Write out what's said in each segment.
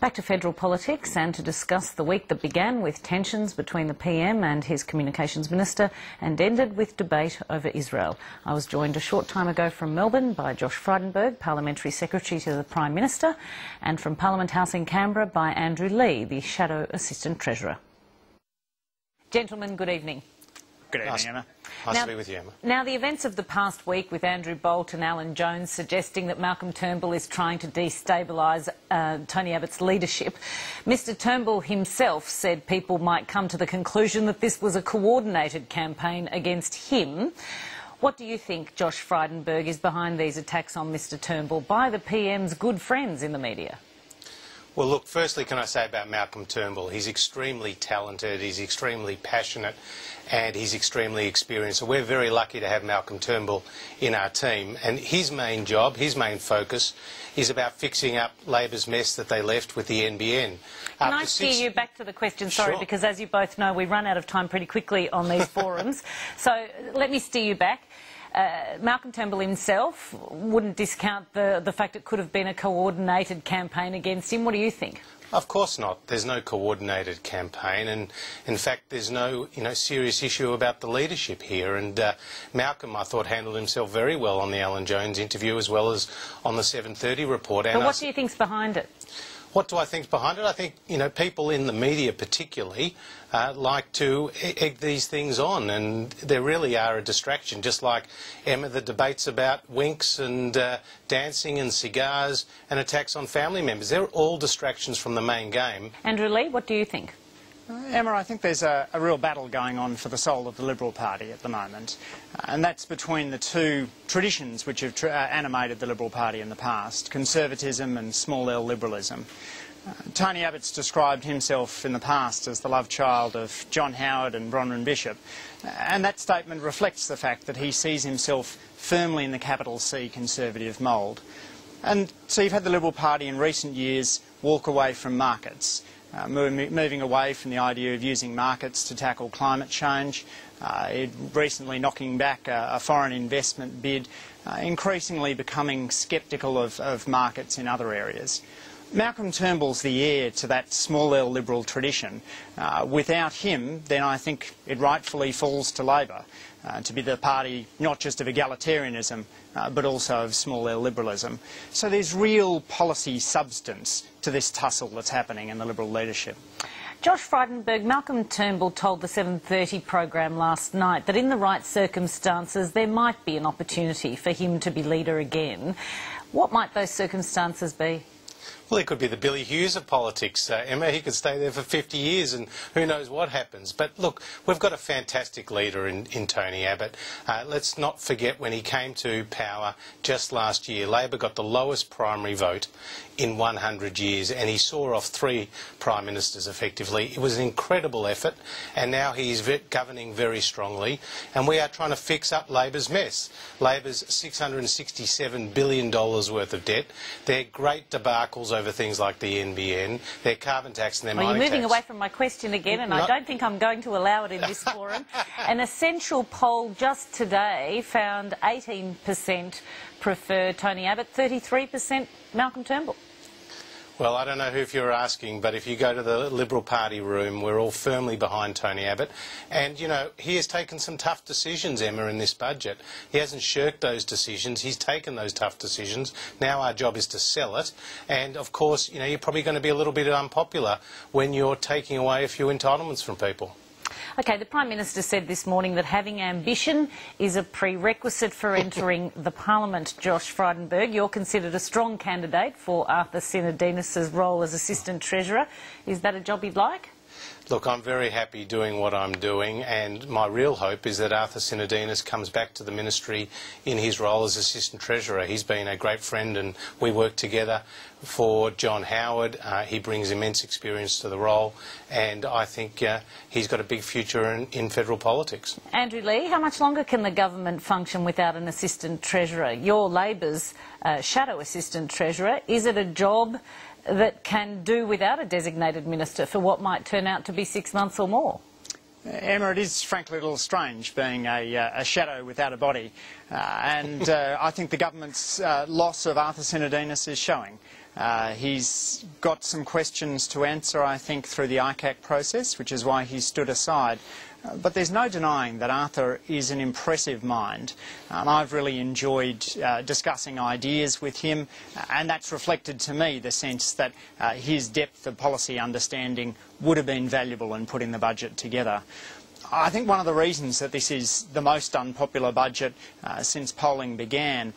Back to federal politics and to discuss the week that began with tensions between the PM and his communications minister and ended with debate over Israel. I was joined a short time ago from Melbourne by Josh Frydenberg, Parliamentary Secretary to the Prime Minister, and from Parliament House in Canberra by Andrew Lee, the Shadow Assistant Treasurer. Gentlemen, good evening. Good evening, Emma. Nice to be with you, Emma. Now, the events of the past week with Andrew Bolt and Alan Jones suggesting that Malcolm Turnbull is trying to destabilise Tony Abbott's leadership. Mr Turnbull himself said people might come to the conclusion that this was a coordinated campaign against him. What do you think, Josh Frydenberg, is behind these attacks on Mr Turnbull by the PM's good friends in the media? Well, look, firstly, can I say about Malcolm Turnbull, he's extremely talented, he's extremely passionate and he's extremely experienced. So we're very lucky to have Malcolm Turnbull in our team. And his main job, his main focus is about fixing up Labor's mess that they left with the NBN. Can I steer you back to the question, sorry, Sure. because as you both know, we run out of time pretty quickly on these forums. So let me steer you back. Malcolm Turnbull himself wouldn't discount the fact it could have been a coordinated campaign against him. What do you think? Of course not. There's no coordinated campaign, and in fact there's no serious issue about the leadership here. And Malcolm, I thought, handled himself very well on the Alan Jones interview as well as on the 7:30 report. But what do you think's behind it? What do I think's behind it? I think, people in the media particularly like to egg these things on, and they really are a distraction, just like, Emma, the debates about winks and dancing and cigars and attacks on family members. They're all distractions from the main game. Andrew Lee, what do you think? Emma, I think there's a real battle going on for the soul of the Liberal Party at the moment, and that's between the two traditions which have animated the Liberal Party in the past, conservatism and small L liberalism. Tony Abbott's described himself in the past as the love child of John Howard and Bronwyn Bishop, and that statement reflects the fact that he sees himself firmly in the capital C Conservative mould. And so you've had the Liberal Party in recent years walk away from markets, moving away from the idea of using markets to tackle climate change, recently knocking back a foreign investment bid, increasingly becoming sceptical of markets in other areas. Malcolm Turnbull's the heir to that small L Liberal tradition. Without him, then I think it rightfully falls to Labor to be the party not just of egalitarianism but also of small L liberalism. So there's real policy substance to this tussle that's happening in the Liberal leadership. Josh Frydenberg, Malcolm Turnbull told the 7:30 program last night that in the right circumstances there might be an opportunity for him to be leader again. What might those circumstances be? Well, he could be the Billy Hughes of politics, Emma. He could stay there for 50 years and who knows what happens. But look, we've got a fantastic leader in Tony Abbott. Let's not forget when he came to power just last year, Labor got the lowest primary vote in 100 years and he saw off 3 prime ministers effectively. It was an incredible effort, and now he's governing very strongly, and we are trying to fix up Labor's mess. Labor's $667 billion worth of debt, their great debacles over things like the NBN, their carbon tax and their mining tax. You're moving away from my question again, and I don't think I'm going to allow it in this forum. An Essential poll just today found 18% prefer Tony Abbott, 33% Malcolm Turnbull. Well, I don't know if you're asking, but if you go to the Liberal Party room, we're all firmly behind Tony Abbott. And, he has taken some tough decisions, Emma, in this budget. He hasn't shirked those decisions. He's taken those tough decisions. Now our job is to sell it. And, of course, you're probably going to be a little bit unpopular when you're taking away a few entitlements from people. OK, the Prime Minister said this morning that having ambition is a prerequisite for entering the Parliament. Josh Frydenberg, you're considered a strong candidate for Arthur Sinodinos' role as Assistant Treasurer. Is that a job you'd like? Look, I'm very happy doing what I'm doing, and my real hope is that Arthur Sinodinos comes back to the ministry in his role as Assistant Treasurer. He's been a great friend and we work together for John Howard. He brings immense experience to the role, and I think he's got a big future in federal politics. Andrew Lee, how much longer can the government function without an Assistant Treasurer? You're Labor's Shadow Assistant Treasurer. Is it a job that can do without a designated minister for what might turn out to be 6 months or more? Emma, it is frankly a little strange being a shadow without a body, and I think the government's loss of Arthur Sinodinos is showing. He's got some questions to answer, I think, through the ICAC process, which is why he stood aside. But there's no denying that Arthur is an impressive mind, and I've really enjoyed discussing ideas with him, and that's reflected to me the sense that his depth of policy understanding would have been valuable in putting the budget together. I think one of the reasons that this is the most unpopular budget since polling began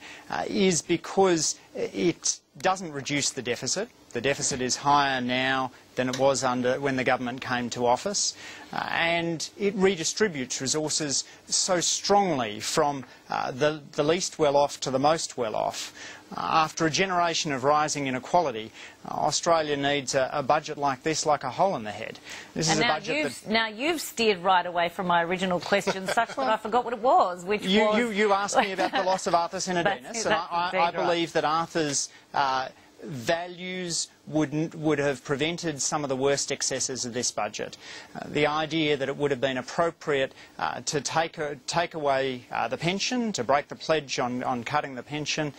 is because it doesn't reduce the deficit. The deficit is higher now than it was when the government came to office, and it redistributes resources so strongly from the least well-off to the most well-off. After a generation of rising inequality, Australia needs a budget like this, like a hole in the head. This is a budget that... Now you've steered right away from my original question, such that I forgot what it was, which was... You asked me about the loss of Arthur Sinodinos, and I believe that Arthur's values would have prevented some of the worst excesses of this budget. The idea that it would have been appropriate to take away the pension, to break the pledge on cutting the pension,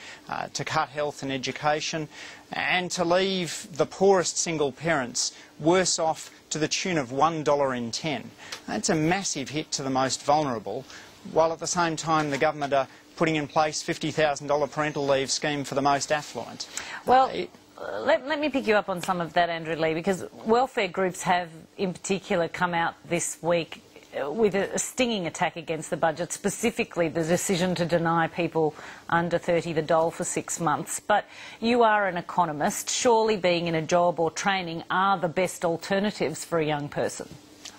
to cut health and education, and to leave the poorest single parents worse off to the tune of $1 in 10. That's a massive hit to the most vulnerable, while at the same time the government are putting in place $50,000 parental leave scheme for the most affluent. Well, let me pick you up on some of that, Andrew Lee, because welfare groups have in particular come out this week with a stinging attack against the budget, specifically the decision to deny people under 30 the dole for 6 months. But you are an economist. Surely being in a job or training are the best alternatives for a young person.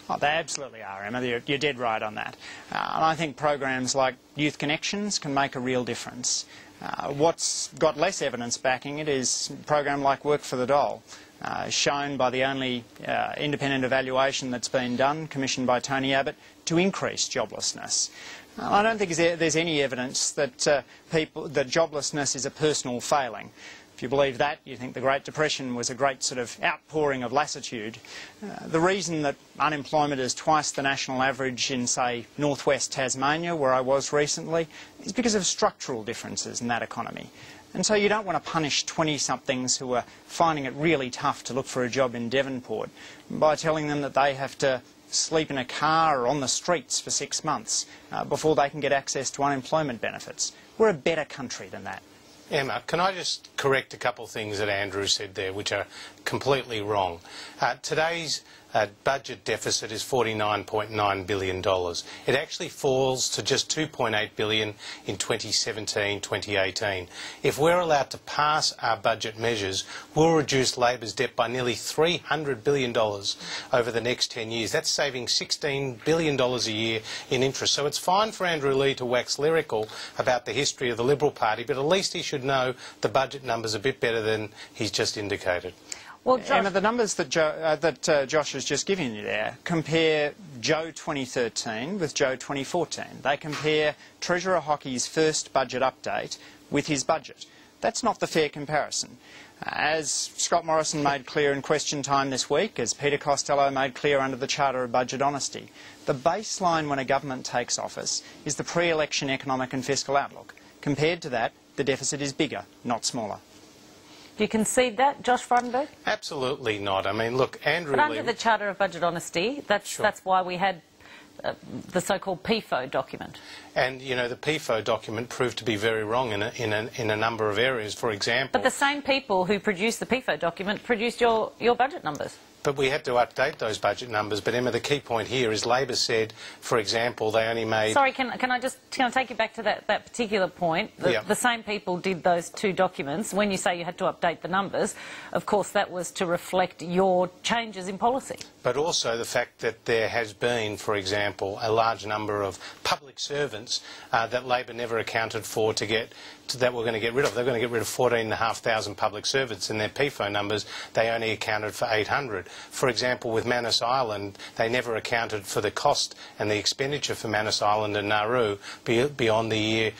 Oh, they absolutely are, Emma. You're dead right on that. And I think programs like Youth Connections can make a real difference. What's got less evidence backing it is a program like Work for the Dole, shown by the only independent evaluation that's been done, commissioned by Tony Abbott, to increase joblessness. I don't think there's any evidence that that joblessness is a personal failing. If you believe that, you think the Great Depression was a great sort of outpouring of lassitude. The reason that unemployment is twice the national average in, say, northwest Tasmania, where I was recently, is because of structural differences in that economy. And so you don't want to punish 20-somethings who are finding it really tough to look for a job in Devonport by telling them that they have to sleep in a car or on the streets for 6 months before they can get access to unemployment benefits. We're a better country than that. Emma, can I just correct a couple of things that Andrew said there, which are completely wrong. Today's budget deficit is $49.9 billion. It actually falls to just $2.8 billion in 2017-2018. If we're allowed to pass our budget measures, we'll reduce Labor's debt by nearly $300 billion over the next 10 years. That's saving $16 billion a year in interest. So it's fine for Andrew Lee to wax lyrical about the history of the Liberal Party, but at least he should know the budget numbers a bit better than he's just indicated. Well, Emma, the numbers that Josh has just given you there compare Joe 2013 with Joe 2014. They compare Treasurer Hockey's first budget update with his budget. That's not the fair comparison. As Scott Morrison made clear in question time this week, as Peter Costello made clear under the Charter of Budget Honesty, the baseline when a government takes office is the pre-election economic and fiscal outlook. Compared to that, the deficit is bigger, not smaller. Do you concede that, Josh Frydenberg? Absolutely not. I mean, look, Andrew Lee... But under the Charter of Budget Honesty, that's why we had the so-called PFO document. And, you know, the PFO document proved to be very wrong in a number of areas. For example... But the same people who produced the PFO document produced your budget numbers. But we had to update those budget numbers. But, Emma, the key point here is Labor said, for example, they only made... Sorry, can I just take you back to that particular point? The same people did those two documents. When you say you had to update the numbers, of course, that was to reflect your changes in policy. But also the fact that there has been, for example, a large number of public servants that Labor never accounted for that we're going to get rid of. They're going to get rid of 14,500 public servants. In their PFO numbers, they only accounted for 800. For example, with Manus Island, they never accounted for the cost and the expenditure for Manus Island and Nauru beyond the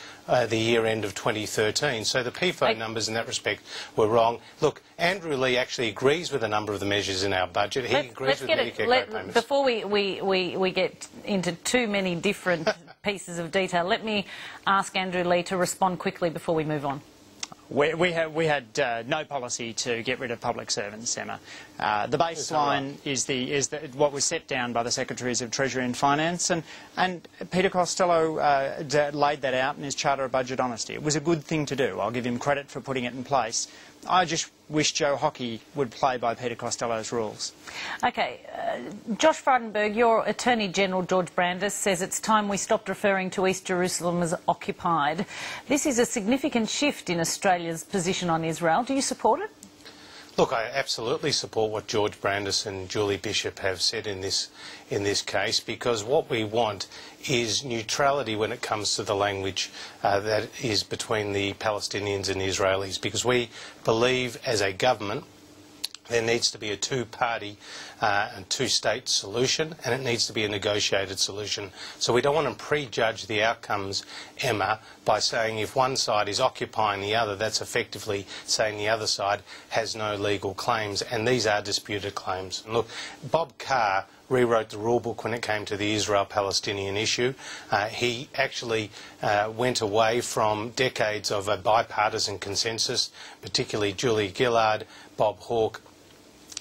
year end of 2013. So the PFO numbers in that respect were wrong. Look, Andrew Lee actually agrees with a number of the measures in our budget. He agrees with Medicare co-payments. Before we get into too many different pieces of detail, let me ask Andrew Lee to respond quickly before we move on. We had no policy to get rid of public servants, Emma. The baseline is what was set down by the Secretaries of Treasury and Finance, and Peter Costello laid that out in his Charter of Budget Honesty. It was a good thing to do. I'll give him credit for putting it in place. I just wish Joe Hockey would play by Peter Costello's rules. OK, Josh Frydenberg, your Attorney-General George Brandis says it's time we stopped referring to East Jerusalem as occupied. This is a significant shift in Australia's position on Israel. Do you support it? Look, I absolutely support what George Brandis and Julie Bishop have said in this case, because what we want is neutrality when it comes to the language that is between the Palestinians and the Israelis, because we believe as a government there needs to be a two-party and two-state solution, and it needs to be a negotiated solution. So we don't want to prejudge the outcomes, Emma, by saying if one side is occupying the other, that's effectively saying the other side has no legal claims, and these are disputed claims. And look, Bob Carr rewrote the rule book when it came to the Israel-Palestinian issue. He actually went away from decades of a bipartisan consensus, particularly Julie Gillard, Bob Hawke,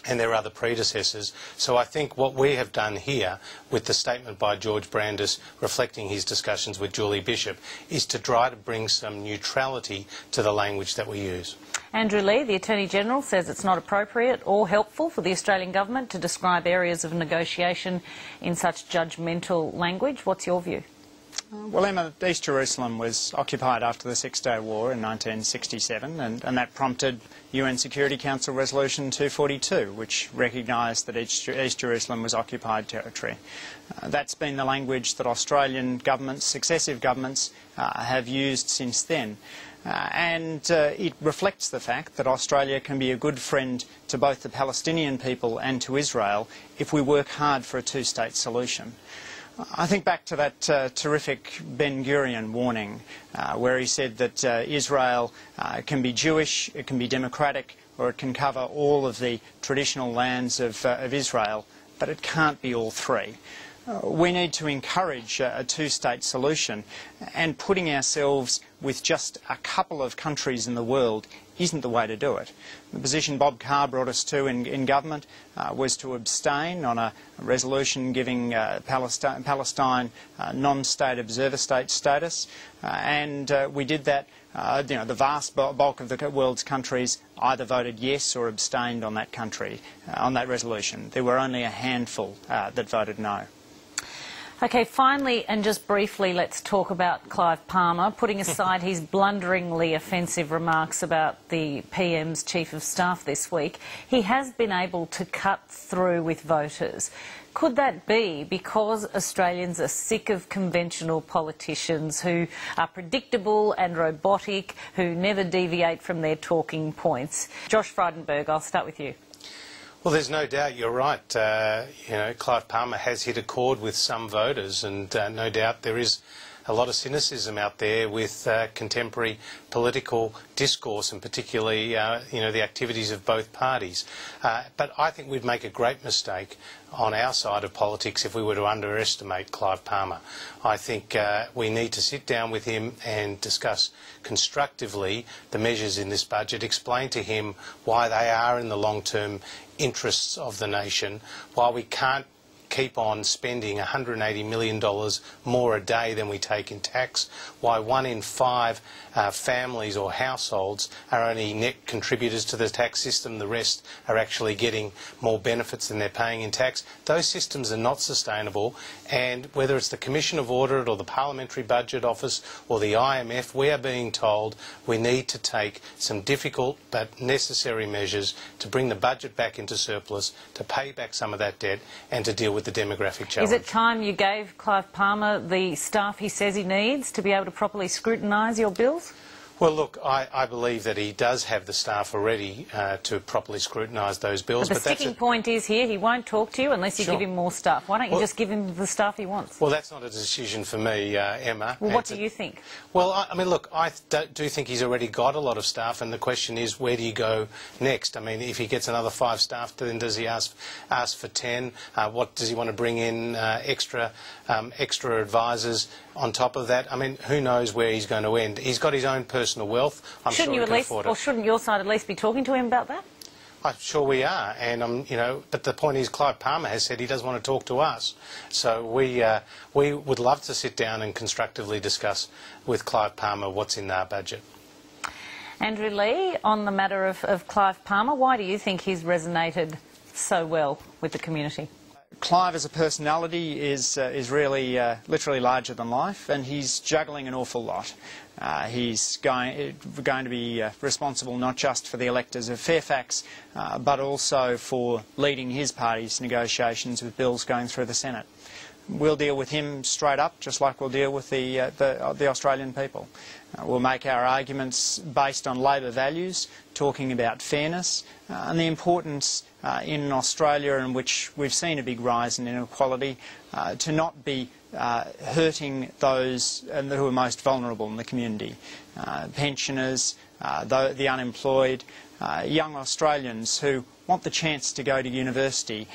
and their other predecessors. So I think what we have done here with the statement by George Brandis reflecting his discussions with Julie Bishop is to try to bring some neutrality to the language that we use. Andrew Leigh, the Attorney-General, says it's not appropriate or helpful for the Australian Government to describe areas of negotiation in such judgmental language. What's your view? Well, Emma, East Jerusalem was occupied after the Six-Day War in 1967, and that prompted UN Security Council Resolution 242, which recognised that East Jerusalem was occupied territory. That's been the language that Australian governments, successive governments, have used since then. And it reflects the fact that Australia can be a good friend to both the Palestinian people and to Israel if we work hard for a two-state solution. I think back to that terrific Ben Gurion warning where he said that Israel can be Jewish, it can be democratic, or it can cover all of the traditional lands of Israel, but it can't be all three. We need to encourage a two-state solution, and putting ourselves with just a couple of countries in the world isn't the way to do it. The position Bob Carr brought us to in government was to abstain on a resolution giving Palestine non-state observer state status, and we did that. The vast bulk of the world's countries either voted yes or abstained on that on that resolution. There were only a handful that voted no. OK, finally and just briefly, let's talk about Clive Palmer. Putting aside his blunderingly offensive remarks about the PM's Chief of Staff this week, he has been able to cut through with voters. Could that be because Australians are sick of conventional politicians who are predictable and robotic, who never deviate from their talking points? Josh Frydenberg, I'll start with you. Well, there's no doubt you're right. Clive Palmer has hit a chord with some voters, and no doubt there is a lot of cynicism out there with contemporary political discourse, and particularly, the activities of both parties. But I think we'd make a great mistake on our side of politics if we were to underestimate Clive Palmer. I think we need to sit down with him and discuss constructively the measures in this budget, explain to him why they are in the long-term interests of the nation, why we can't keep on spending $180 million more a day than we take in tax, why 1 in 5 families or households are only net contributors to the tax system, the rest are actually getting more benefits than they're paying in tax. Those systems are not sustainable, and whether it's the Commission of Audit or the Parliamentary Budget Office or the IMF, we are being told we need to take some difficult but necessary measures to bring the budget back into surplus, to pay back some of that debt and to deal with the demographic challenge. Is it time you gave Clive Palmer the staff he says he needs to be able to properly scrutinise your bills? Well, look, I believe that he does have the staff already to properly scrutinise those bills. But the sticking point is here, he won't talk to you unless you give him more staff. Why don't you just give him the staff he wants? Well, that's not a decision for me, Emma. Well, what do you think? Well, I mean, look, I do think he's already got a lot of staff, and the question is, where do you go next? I mean, if he gets another 5 staff, then does he ask for 10? What does he want to bring in extra advisors on top of that? I mean, who knows where he's going to end? He's got his own personal personal wealth, I'm sure he can afford it. Or shouldn't your side at least be talking to him about that? I'm sure we are, and you know, but the point is, Clive Palmer has said he doesn't want to talk to us. So we would love to sit down and constructively discuss with Clive Palmer what's in our budget. Andrew Leigh, on the matter of Clive Palmer, why do you think he's resonated so well with the community? Clive as a personality is really literally larger than life, and he's juggling an awful lot. He's going to be responsible not just for the electors of Fairfax, but also for leading his party's negotiations with bills going through the Senate. We'll deal with him straight up, just like we'll deal with the Australian people. We'll make our arguments based on Labor values, talking about fairness and the importance in Australia, in which we've seen a big rise in inequality, to not be hurting those who are most vulnerable in the community. Pensioners, the unemployed, young Australians who want the chance to go to university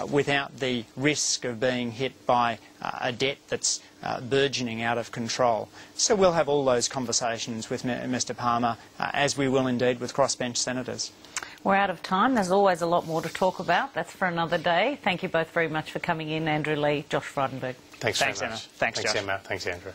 without the risk of being hit by a debt that's burgeoning out of control. So we'll have all those conversations with Mr Palmer, as we will indeed with crossbench senators. We're out of time. There's always a lot more to talk about. That's for another day. Thank you both very much for coming in, Andrew Leigh, Josh Frydenberg. Thanks very much. Emma. Thanks, Josh. Emma. Thanks, Andrew.